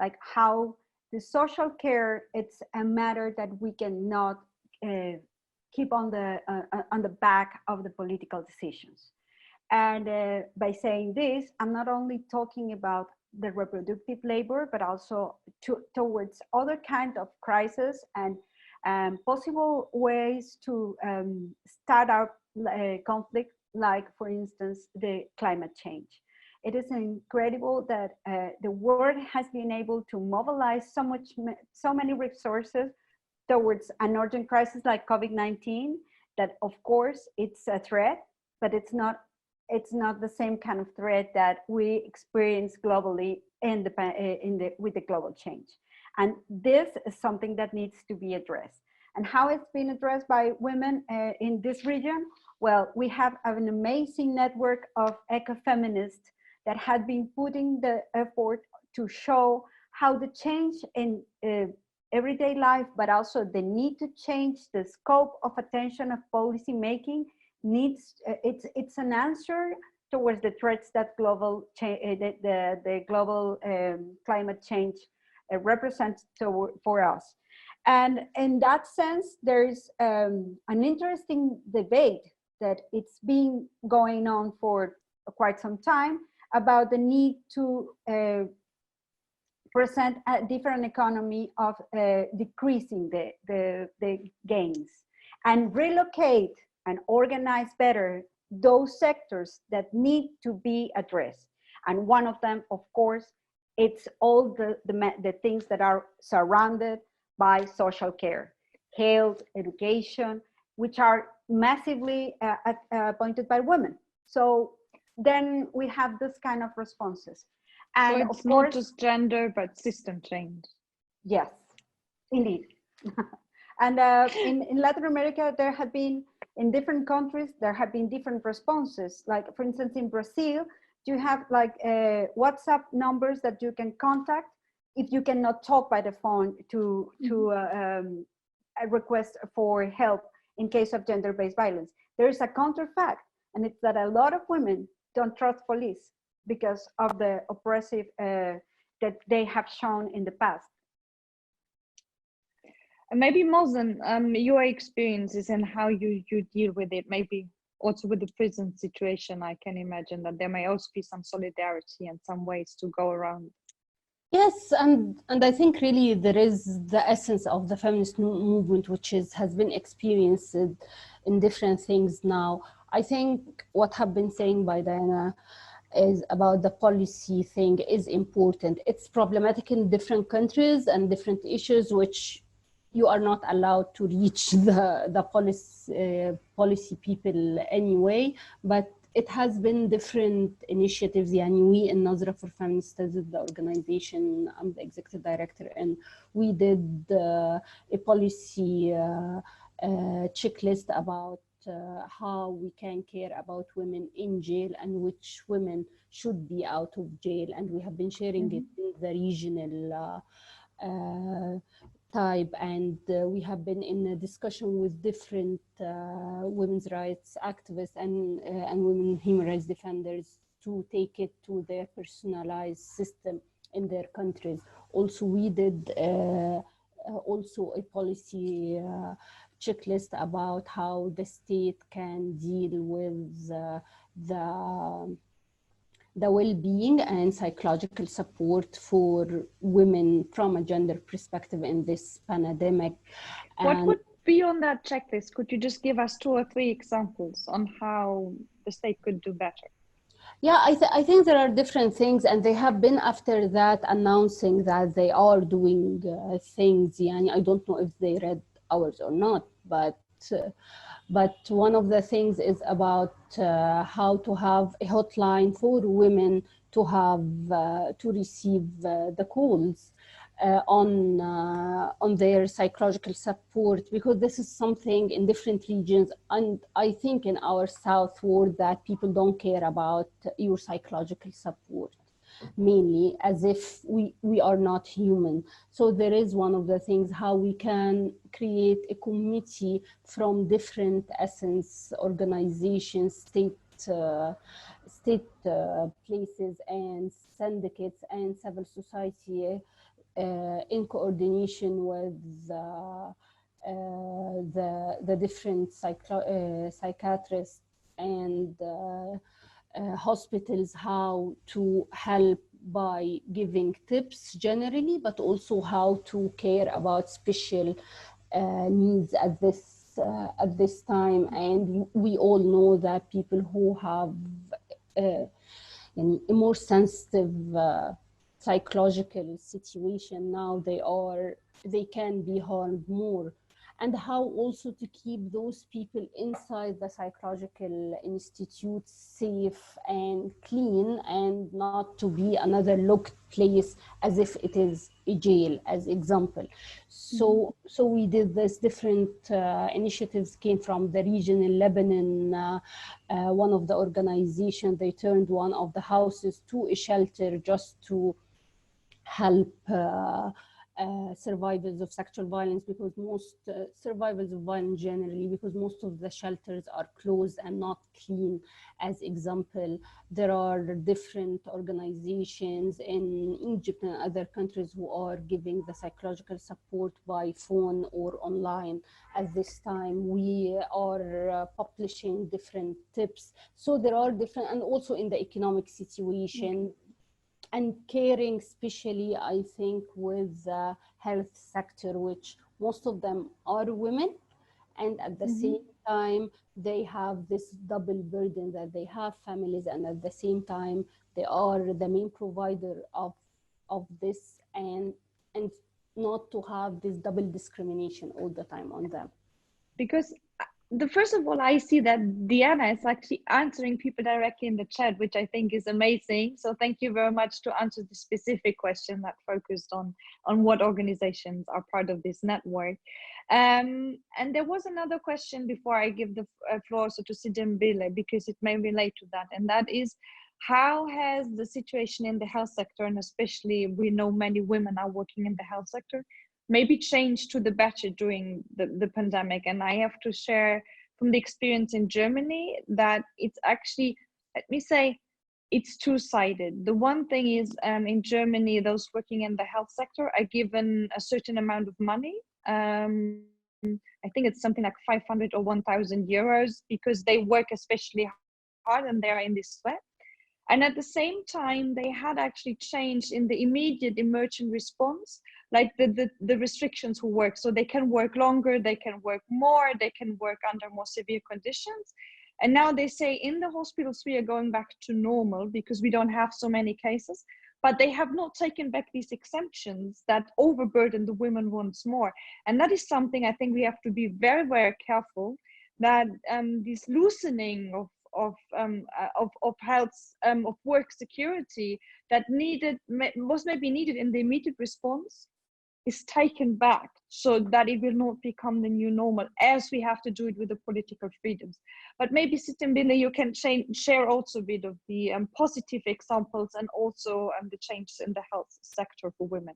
like how the social care, it's a matter that we cannot keep on the back of the political decisions. And by saying this, I'm not only talking about the reproductive labor, but also towards other kind of crises and possible ways to start out conflict, like for instance, the climate change. It is incredible that the world has been able to mobilize so many resources towards an urgent crisis like COVID-19, that of course it's a threat, but it's not the same kind of threat that we experience globally with the global change. And this is something that needs to be addressed. And how it's been addressed by women in this region? Well, we have an amazing network of eco-feminists that had been putting the effort to show how the change in everyday life, but also the need to change the scope of attention of policy making needs, it's an answer towards the threats that the global climate change represents for us. And in that sense, there's an interesting debate that it's been going on for quite some time about the need to present a different economy of decreasing the gains and relocate and organize better those sectors that need to be addressed. And one of them, of course, it's all the things that are surrounded by social care, health, education, which are massively appointed by women. So then we have this kind of responses. And so it's of course, not just gender, but system change. Yes, indeed. And in Latin America, there have been, in different countries, there have been different responses. Like, for instance, in Brazil, you have like WhatsApp numbers that you can contact if you cannot talk by the phone to a request for help in case of gender-based violence. There is a counterfact, and it's that a lot of women don't trust police because of the oppressive that they have shown in the past. And maybe Mozn, your experiences and how you deal with it, maybe also with the prison situation, I can imagine that there may also be some solidarity and some ways to go around. Yes, and I think really there is the essence of the feminist movement, which has been experienced in different things now. I think what have been saying by Diana is about the policy thing is important. It's problematic in different countries and different issues, which you are not allowed to reach the policy people anyway, but it has been different initiatives. Yani we in Nazra for Feminist Studies, the organization, I'm the executive director, and we did a policy checklist about how we can care about women in jail and which women should be out of jail. And we have been sharing it in the regional type, and we have been in a discussion with different women's rights activists and women human rights defenders to take it to their personalized system in their countries. Also, we did also a policy checklist about how the state can deal with the well-being and psychological support for women from a gender perspective in this pandemic. What would be on that checklist? Could you just give us 2 or 3 examples on how the state could do better? Yeah, I think there are different things, and they have been after that announcing that they are doing things. Yani, I don't know if they read ours or not, but one of the things is about how to have a hotline for women to have to receive the calls on their psychological support, because this is something in different regions, and I think in our South world that people don't care about your psychological support, mainly as if we are not human. So there is one of the things how we can create a community from different essence organizations, state places and syndicates and civil society in coordination with the different psychiatrists and hospitals, how to help by giving tips generally, but also how to care about special needs at this time. And we all know that people who have a more sensitive psychological situation now, they can be harmed more. And how also to keep those people inside the psychological institute safe and clean, and not to be another locked place as if it is a jail, as example. So we did this different initiatives came from the region in Lebanon. One of the organizations, they turned one of the houses to a shelter just to help survivors of sexual violence, because most survivors of violence generally, because most of the shelters are closed and not clean. As example, there are different organizations in Egypt and other countries who are giving the psychological support by phone or online. At this time, we are publishing different tips. So there are different, and also in the economic situation, and caring especially, I think, with the health sector, which most of them are women, and at the same time they have this double burden, that they have families and at the same time they are the main provider of this, and not to have this double discrimination all the time on them. Because first of all, I see that Diana is actually answering people directly in the chat, which I think is amazing. So thank you very much to answer the specific question that focused on what organizations are part of this network. And there was another question before I give the floor also to Sithembile, because it may relate to that. And that is, how has the situation in the health sector, and especially we know many women are working in the health sector, maybe changed to the better during the pandemic? And I have to share from the experience in Germany that it's actually, let me say, it's two-sided. The one thing is in Germany, those working in the health sector are given a certain amount of money. I think it's something like 500 or 1,000 euros because they work especially hard and they're in this sweat. And at the same time, they had actually changed in the immediate emergent response, like the restrictions who work. So they can work longer, they can work more, they can work under more severe conditions. And now they say in the hospitals, we are going back to normal because we don't have so many cases, but they have not taken back these exemptions that overburden the women once more. And that is something I think we have to be very, very careful that this loosening of health, of work security that was maybe needed in the immediate response is taken back, so that it will not become the new normal, as we have to do it with the political freedoms. But maybe Sithembile, you can share also a bit of the positive examples and also the changes in the health sector for women.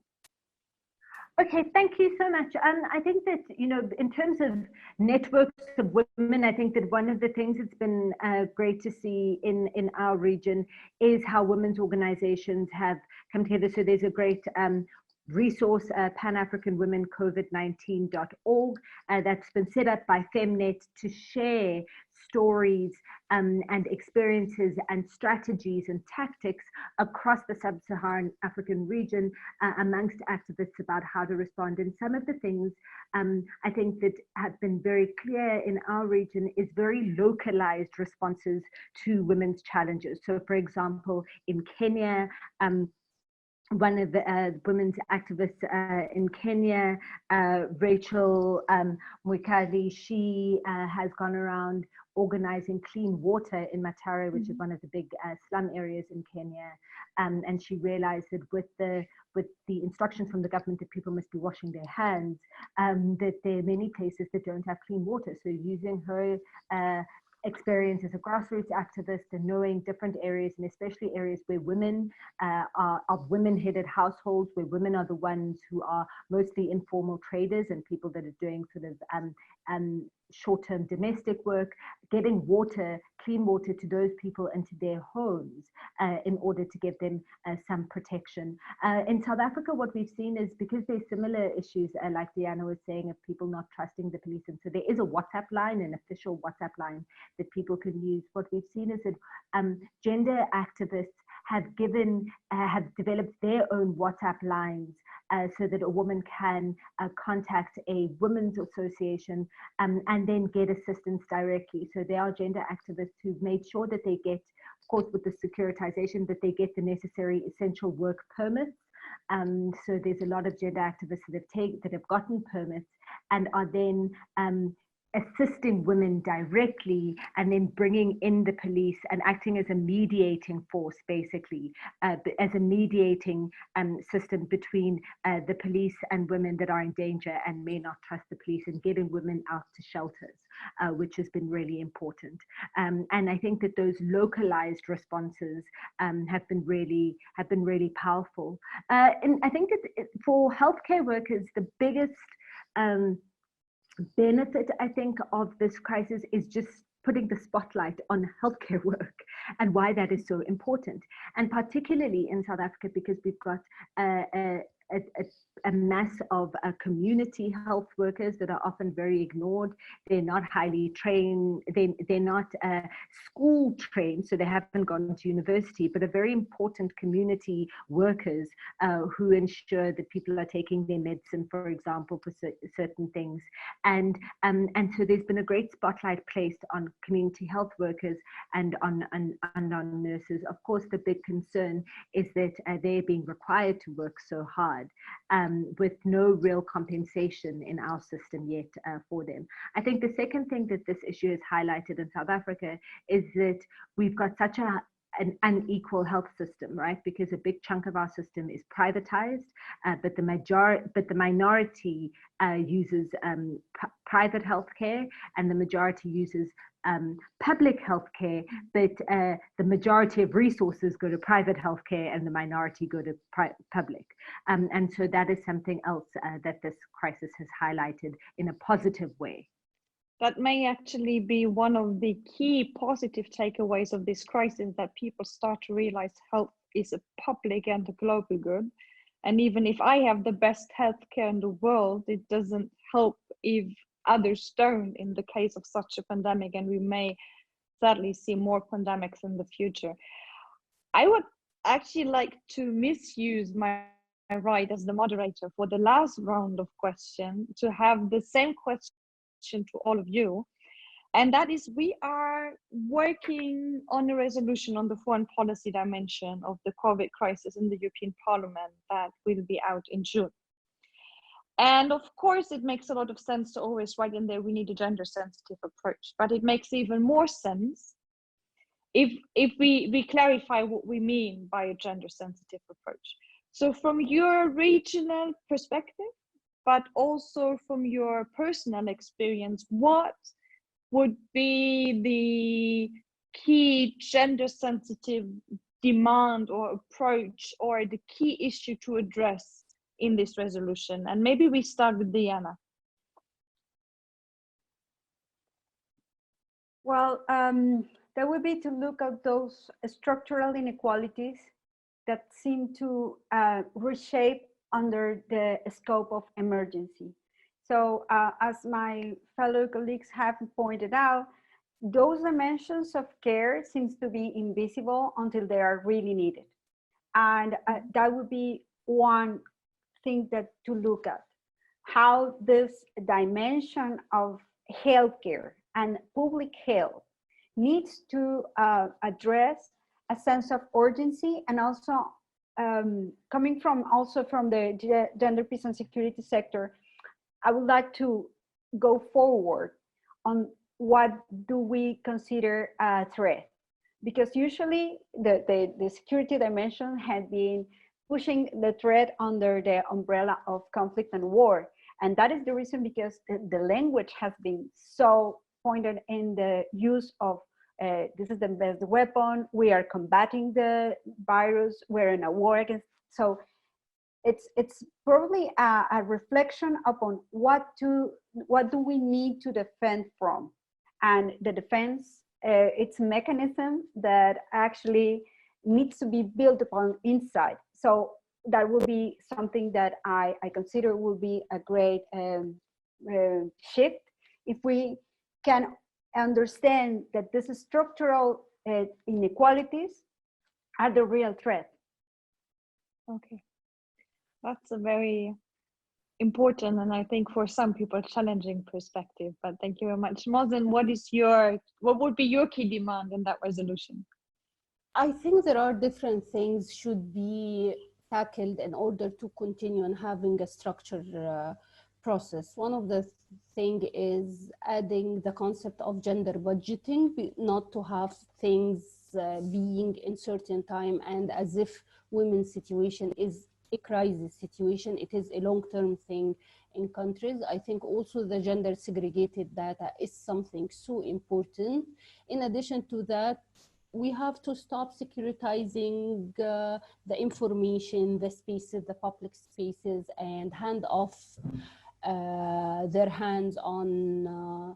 Okay, thank you so much. I think that, you know, in terms of networks of women, I think that one of the things that's been great to see in our region is how women's organizations have come together. So there's a great resource, Pan-African Women COVID-19.org, that's been set up by Feminist to share stories and experiences and strategies and tactics across the sub-Saharan African region amongst activists about how to respond. And some of the things I think that have been very clear in our region is very localized responses to women's challenges. So for example, in Kenya, one of the women's activists in Kenya, Rachel Mwikali, she has gone around organizing clean water in Matare, which is one of the big slum areas in Kenya. And she realized that with the instructions from the government that people must be washing their hands, that there are many places that don't have clean water. So using her experience as a grassroots activist and knowing different areas, and especially areas where women are of women-headed households, where women are the ones who are mostly informal traders and people that are doing sort of short-term domestic work, getting water, clean water to those people into their homes in order to give them some protection. In South Africa, what we've seen is, because there's similar issues, like Diana was saying, of people not trusting the police, and so there is a WhatsApp line, an official WhatsApp line that people can use. What we've seen is that gender activists have developed their own WhatsApp lines so that a woman can contact a women's association and then get assistance directly. So there are gender activists who've made sure that they get, of course, with the securitization, that they get the necessary essential work permits. So there's a lot of gender activists that have gotten permits and are then assisting women directly, and then bringing in the police and acting as a mediating force, basically, as a mediating system between the police and women that are in danger and may not trust the police, and getting women out to shelters, which has been really important. And I think that those localized responses have been really powerful. And I think that for healthcare workers, the biggest benefit, I think, of this crisis is just putting the spotlight on healthcare work and why that is so important. And particularly in South Africa, because we've got a mass of community health workers that are often very ignored. They're not highly trained, they're not school trained, so they haven't gone to university, but are very important community workers who ensure that people are taking their medicine, for example, for certain things. And so there's been a great spotlight placed on community health workers and on nurses. Of course, the big concern is that they're being required to work so hard with no real compensation in our system yet for them. I think the second thing that this issue has highlighted in South Africa is that we've got such an unequal health system, right? Because a big chunk of our system is privatized, but the minority uses private healthcare, and the majority uses public healthcare, but the majority of resources go to private healthcare and the minority go to public. And so that is something else that this crisis has highlighted in a positive way. That may actually be one of the key positive takeaways of this crisis, that people start to realize health is a public and a global good. And even if I have the best healthcare in the world, it doesn't help if others don't, in the case of such a pandemic, and we may sadly see more pandemics in the future. I would actually like to misuse my right as the moderator for the last round of questions to have the same question to all of you. And that is, we are working on a resolution on the foreign policy dimension of the COVID crisis in the European Parliament that will be out in June. And of course, it makes a lot of sense to always write in there, we need a gender sensitive approach, but it makes even more sense if we clarify what we mean by a gender sensitive approach. So from your regional perspective, but also from your personal experience, what would be the key gender sensitive demand or approach, or the key issue to address in this resolution? And maybe we start with Diana. Well, that would be to look at those structural inequalities that seem to reshape under the scope of emergency. So as my fellow colleagues have pointed out, those dimensions of care seems to be invisible until they are really needed. And that would be one thing that to look at, how this dimension of healthcare and public health needs to address a sense of urgency, and also coming from the gender, peace and security sector. I would like to go forward on what do we consider a threat, because usually the security dimension had been pushing the threat under the umbrella of conflict and war. And that is the reason, because the language has been so pointed in the use of this is the best weapon, we are combating the virus, we're in a war against. So it's probably a reflection upon what do we need to defend from. And the defense, it's a mechanism that actually needs to be built upon inside. So that will be something that I consider will be a great shift if we can understand that this structural inequalities are the real threat. Okay, that's a very important, and I think for some people challenging perspective, but thank you very much. Mozn, what would be your key demand in that resolution? I think there are different things should be tackled in order to continue on having a structured process. One of the thing is adding the concept of gender budgeting, not to have things being in certain time and as if women's situation is a crisis situation. It is a long-term thing in countries. I think also the gender segregated data is something so important. In addition to that, we have to stop securitizing the information, the spaces, the public spaces, and hand off their hands on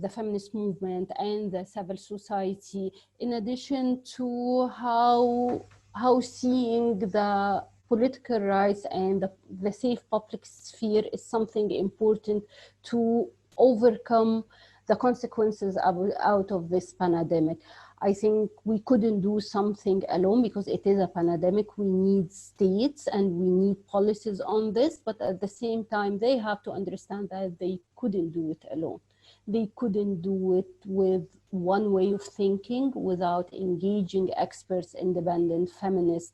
the feminist movement and the civil society. In addition to how seeing the political rights and the safe public sphere is something important to overcome the consequences out of this pandemic. I think we couldn't do something alone because it is a pandemic. We need states and we need policies on this, but at the same time, they have to understand that they couldn't do it alone. They couldn't do it with one way of thinking without engaging experts, independent feminists,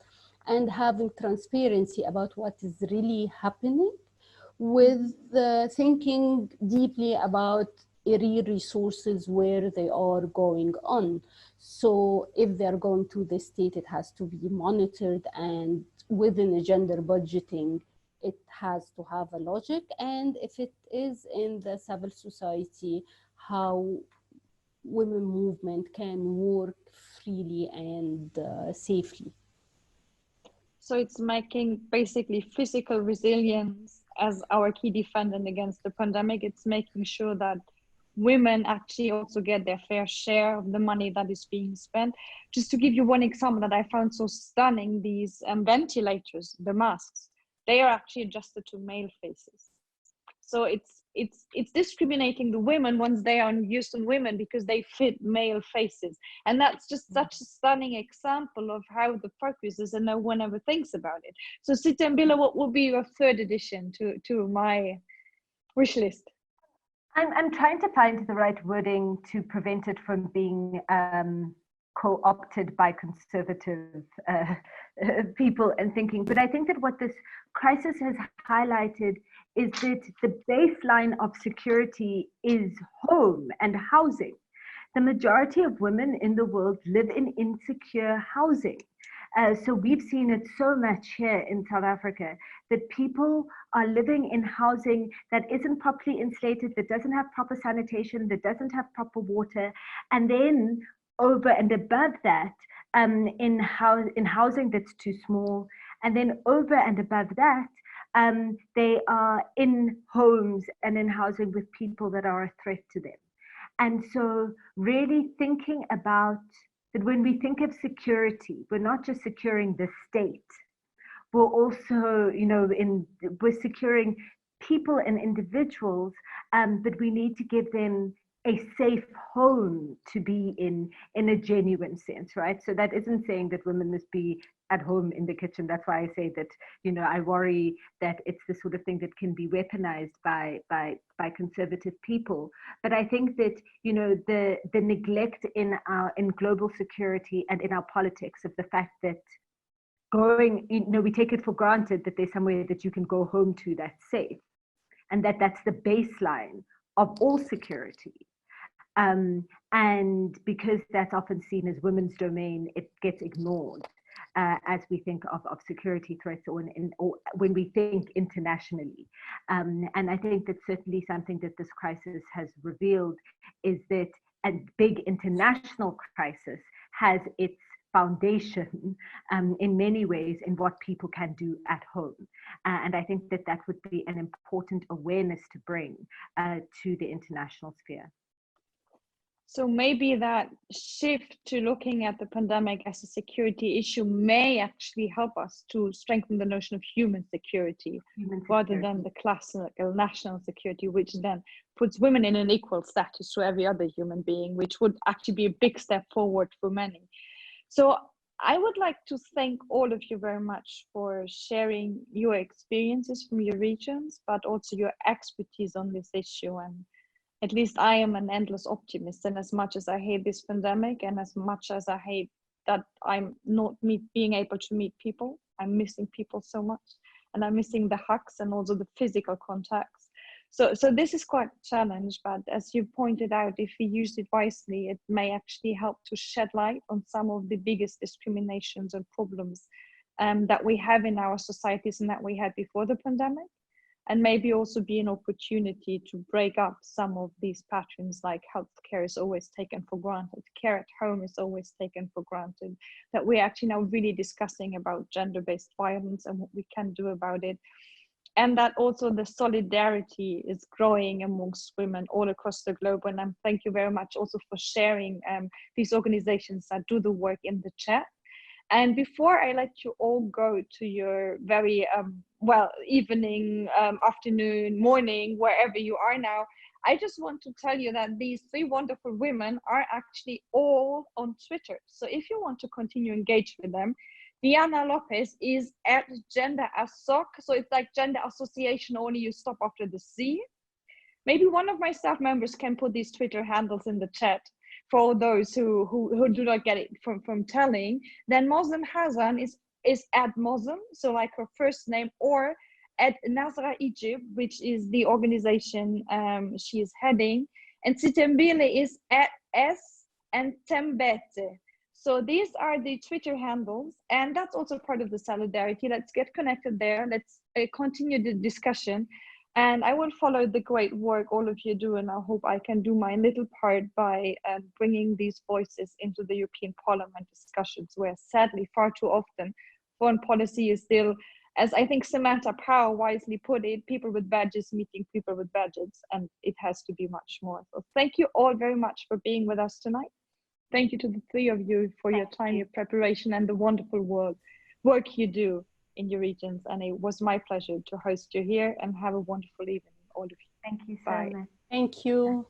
and having transparency about what is really happening, with thinking deeply about resources where they are going on. So if they're going to the state, it has to be monitored, and within a gender budgeting, it has to have a logic. And if it is in the civil society, how women movement can work freely and safely. So it's making basically physical resilience as our key defendant against the pandemic. It's making sure that women actually also get their fair share of the money that is being spent. Just to give you one example that I found so stunning, these ventilators, the masks, they are actually adjusted to male faces. So it's discriminating the women once they are used on women because they fit male faces. And that's just such a stunning example of how the focus is and no one ever thinks about it. So Sithembile, what will be your third addition to my wish list? I'm trying to find the right wording to prevent it from being co-opted by conservative people and thinking. But I think that what this crisis has highlighted is that the baseline of security is home and housing. The majority of women in the world live in insecure housing. So we've seen it so much here in South Africa that people are living in housing that isn't properly insulated, that doesn't have proper sanitation, that doesn't have proper water. And then over and above that, in housing that's too small. And then over and above that, they are in homes and in housing with people that are a threat to them. And so really thinking about that when we think of security, we're not just securing the state, we're also, we're securing people and individuals, but we need to give them a safe home to be in a genuine sense, right? So that isn't saying that women must be at home in the kitchen. That's why I say that, I worry that it's the sort of thing that can be weaponized by conservative people. But I think that, the neglect in global security and in our politics of the fact that we take it for granted that there's somewhere that you can go home to that's safe, and that's the baseline of all security. And because that's often seen as women's domain, it gets ignored as we think of security threats or when we think internationally. And I think that's certainly something that this crisis has revealed, is that a big international crisis has its foundation in many ways in what people can do at home. And I think that would be an important awareness to bring to the international sphere. So maybe that shift to looking at the pandemic as a security issue may actually help us to strengthen the notion of human security rather than the classical national security, which then puts women in an equal status to every other human being, which would actually be a big step forward for many. So I would like to thank all of you very much for sharing your experiences from your regions, but also your expertise on this issue. And at least I am an endless optimist, and as much as I hate this pandemic and as much as I hate that I'm not being able to meet people, I'm missing people so much, and I'm missing the hugs and also the physical contacts. So this is quite a challenge, but as you pointed out, if we use it wisely, it may actually help to shed light on some of the biggest discriminations and problems that we have in our societies and that we had before the pandemic. And maybe also be an opportunity to break up some of these patterns, like healthcare is always taken for granted, care at home is always taken for granted, that we're actually now really discussing about gender-based violence and what we can do about it. And that also the solidarity is growing amongst women all across the globe. And thank you very much also for sharing these organizations that do the work in the chat. And before I let you all go to your very, evening, afternoon, morning, wherever you are now, I just want to tell you that these three wonderful women are actually all on Twitter. So if you want to continue engage with them, Diana López is at Gender Assoc. So it's like Gender Association, only you stop after the C. Maybe one of my staff members can put these Twitter handles in the chat for those who do not get it from telling. Then Mozn Hassan is at Mozn, so like her first name, or at Nazra Egypt, which is the organization she is heading. And Sithembile is at S and Mbete. So these are the Twitter handles, and that's also part of the solidarity. Let's get connected there. Let's continue the discussion. And I will follow the great work all of you do, and I hope I can do my little part by bringing these voices into the European Parliament discussions, where sadly far too often foreign policy is still, as I think Samantha Power wisely put it, people with badges meeting people with badges, and it has to be much more. So thank you all very much for being with us tonight. Thank you to the three of you for your time, your preparation, and the wonderful work you do in your regions. And it was my pleasure to host you here, and have a wonderful evening, all of you. Thank you so Bye. much. Thank you.